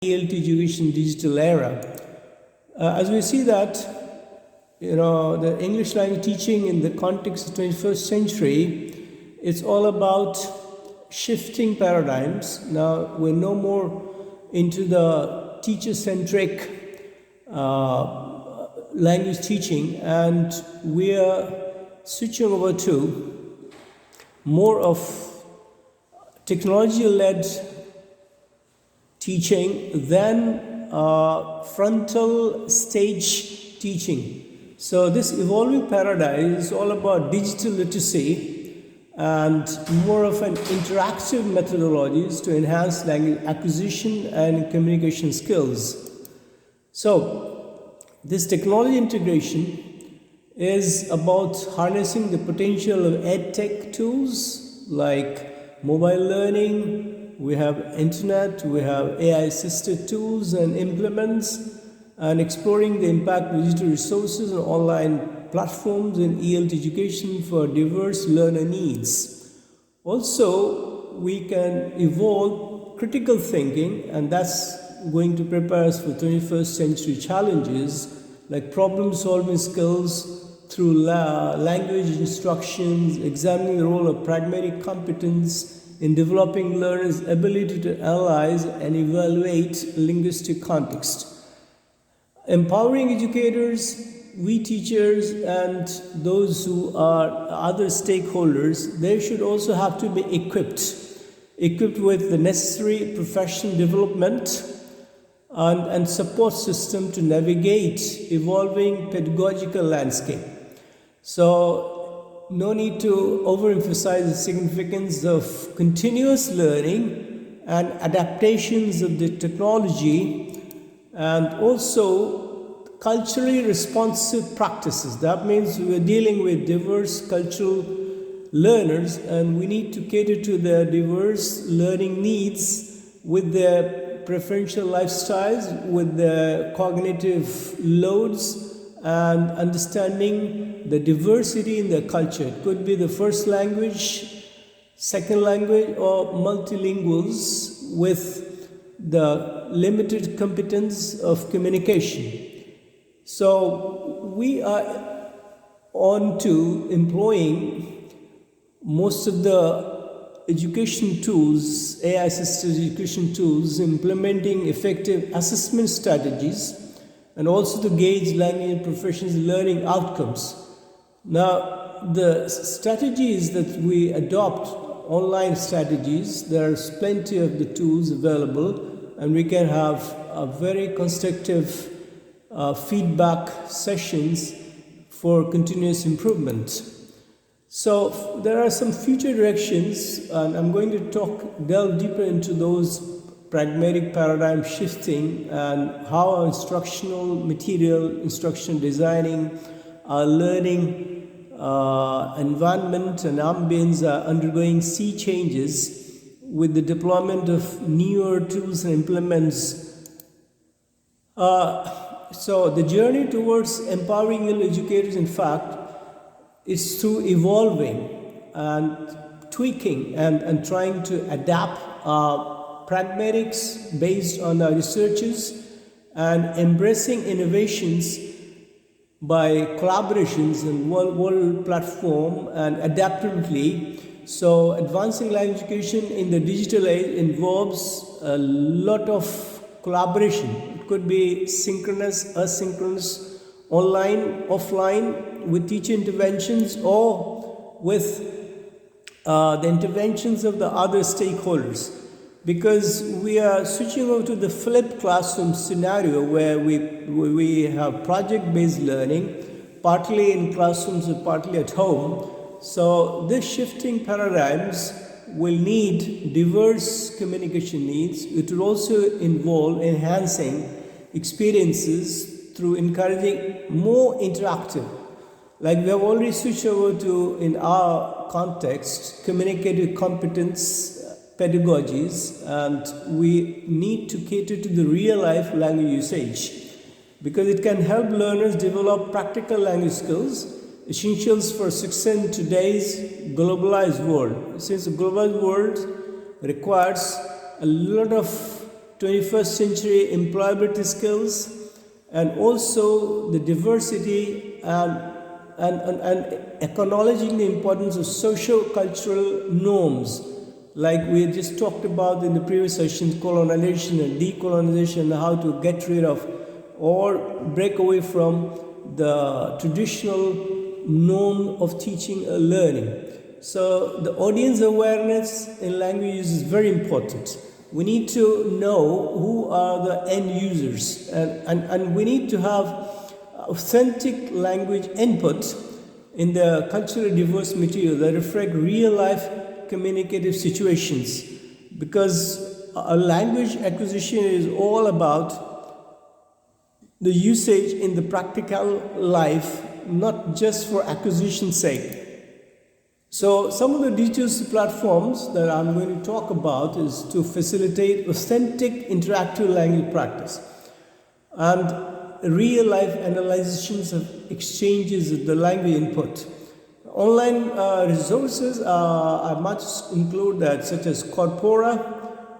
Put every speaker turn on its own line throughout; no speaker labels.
ELT education digital era. As we see that, the English language teaching in the context of the 21st century, it's all about shifting paradigms. Now we're no more into the teacher-centric language teaching, and we are switching over to more of technology-led teaching than frontal stage teaching. So this evolving paradigm is all about digital literacy and more of an interactive methodologies to enhance language acquisition and communication skills. So this technology integration is about harnessing the potential of edtech tools like mobile learning. We have internet, we have AI-assisted tools and implements, and exploring the impact of digital resources and online platforms in ELT education for diverse learner needs. Also, we can evolve critical thinking, and that's going to prepare us for 21st century challenges like problem-solving skills through language instructions, examining the role of pragmatic competence in developing learners' ability to analyze and evaluate linguistic context. Empowering educators, we teachers, and those who are other stakeholders, they should also have to be equipped with the necessary professional development and support system to navigate evolving pedagogical landscape. So no need to overemphasize the significance of continuous learning and adaptations of the technology, and also culturally responsive practices. That means we are dealing with diverse cultural learners, and we need to cater to their diverse learning needs with their preferential lifestyles, with their cognitive loads, and understanding the diversity in their culture. It could be the first language, second language, or multilinguals with the limited competence of communication. So we are on to employing most of the education tools, AI-assisted education tools, implementing effective assessment strategies, and also to gauge language and professions learning outcomes. Now, the strategies that we adopt, online strategies, there's plenty of the tools available, and we can have a very constructive feedback sessions for continuous improvement. So there are some future directions, and I'm going to delve deeper into those pragmatic paradigm shifting and how our instructional material, instruction designing, our learning environment and ambience are undergoing sea changes with the deployment of newer tools and implements. So the journey towards empowering educators, in fact, is through evolving and tweaking and trying to adapt pragmatics based on our researches and embracing innovations by collaborations and world platform and adaptively. So advancing language education in the digital age involves a lot of collaboration. It could be synchronous, asynchronous, online, offline, with teacher interventions or with the interventions of the other stakeholders. Because we are switching over to the flipped classroom scenario where we have project-based learning, partly in classrooms and partly at home. So this shifting paradigms will need diverse communication needs. It will also involve enhancing experiences through encouraging more interactive. Like we have already switched over to, in our context, communicative competence pedagogies, and we need to cater to the real-life language usage because it can help learners develop practical language skills, essentials for success in today's globalized world. Since the globalized world requires a lot of 21st century employability skills, and also the diversity and acknowledging the importance of socio-cultural norms, like we just talked about in the previous sessions, colonization and decolonization, how to get rid of or break away from the traditional norm of teaching or learning. So the audience awareness in language use is very important. We need to know who are the end users, and we need to have authentic language input in the culturally diverse material that reflect real life communicative situations, because a language acquisition is all about the usage in the practical life, not just for acquisition's sake. So some of the digital platforms that I'm going to talk about is to facilitate authentic interactive language practice and real life analyzations of exchanges of the language input. Online resources I must include that, such as Corpora.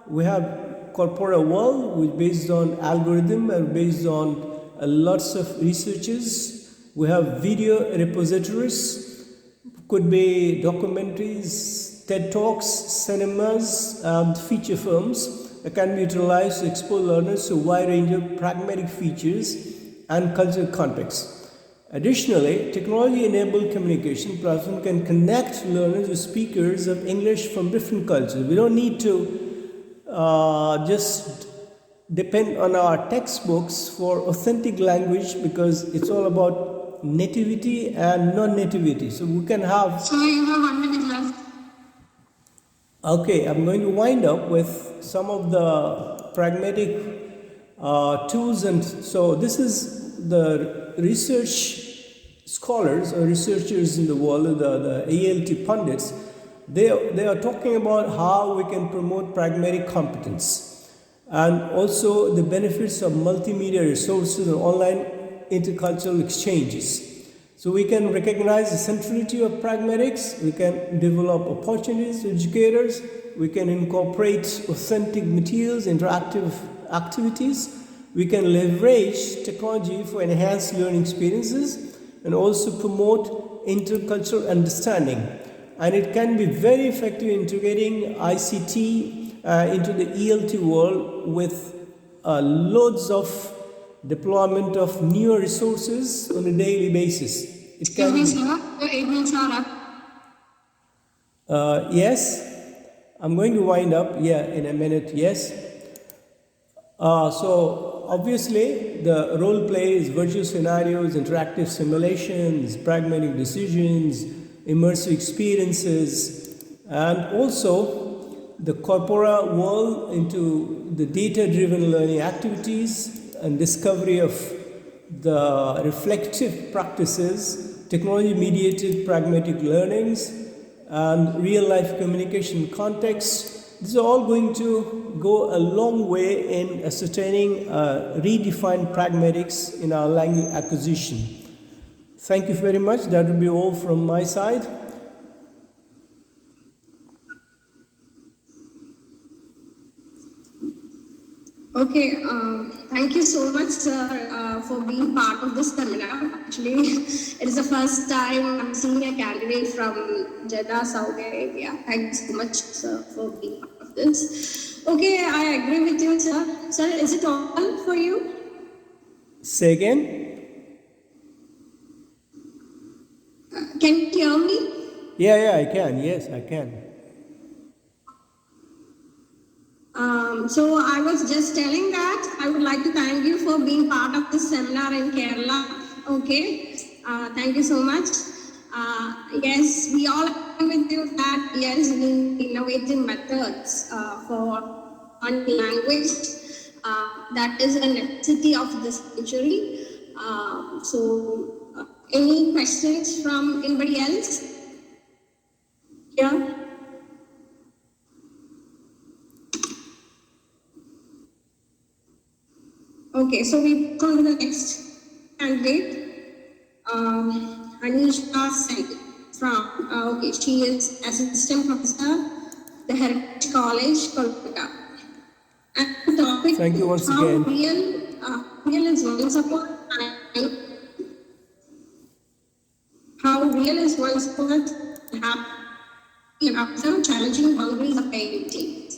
We have Corpora World, which is based on algorithm and based on lots of researches. We have video repositories, could be documentaries, TED Talks, cinemas, and feature films that can be utilized to expose learners to a wide range of pragmatic features and cultural contexts. Additionally, technology-enabled communication platform can connect learners with speakers of English from different cultures. We don't need to just depend on our textbooks for authentic language, because it's all about nativity and non-nativity. So we can have...
So you have 1 minute left.
Okay, I'm going to wind up with some of the pragmatic tools. And so this is the research scholars or researchers in the world, the ELT pundits. They are talking about how we can promote pragmatic competence, and also the benefits of multimedia resources and online intercultural exchanges. So we can recognize the centrality of pragmatics, we can develop opportunities for educators, we can incorporate authentic materials, interactive activities, we can leverage technology for enhanced learning experiences, and also promote intercultural understanding. And it can be very effective in integrating ICT into the ELT world with loads of deployment of newer resources on a daily basis.
It can be... Sir, your 8 minutes are
up. Yes, I'm going to wind up, in a minute, yes. So obviously the role plays, virtual scenarios, interactive simulations, pragmatic decisions, immersive experiences, and also the corpora world into the data-driven learning activities and discovery of the reflective practices, technology-mediated pragmatic learnings, and real-life communication contexts. These are all going to go a long way in ascertaining redefined pragmatics in our language acquisition. Thank you very much. That will be all from my side.
Okay, thank you so much, sir, for being part of this seminar. Actually, it is the first time I'm seeing a candidate from Jeddah, Saudi Arabia. Thank you so much, sir, for being part of this. Okay, I agree with you, sir. Sir, is it all for you?
Say again?
Can you hear me?
Yeah, I can. Yes, I can.
So I was just telling that I would like to thank you for being part of this seminar in Kerala. Okay, thank you so much. Yes, we all agree with you that yes, we need innovative methods for learning language. That is a necessity of this century. Any questions from anybody else? Yeah. Okay, so we go to the next candidate, Anisha Sen from, okay, she is assistant professor, the Heritage College, Kolkata. And the topic
Thank you once
how
again.
real is one support and how real is one support and have observe challenging boundaries of parenting.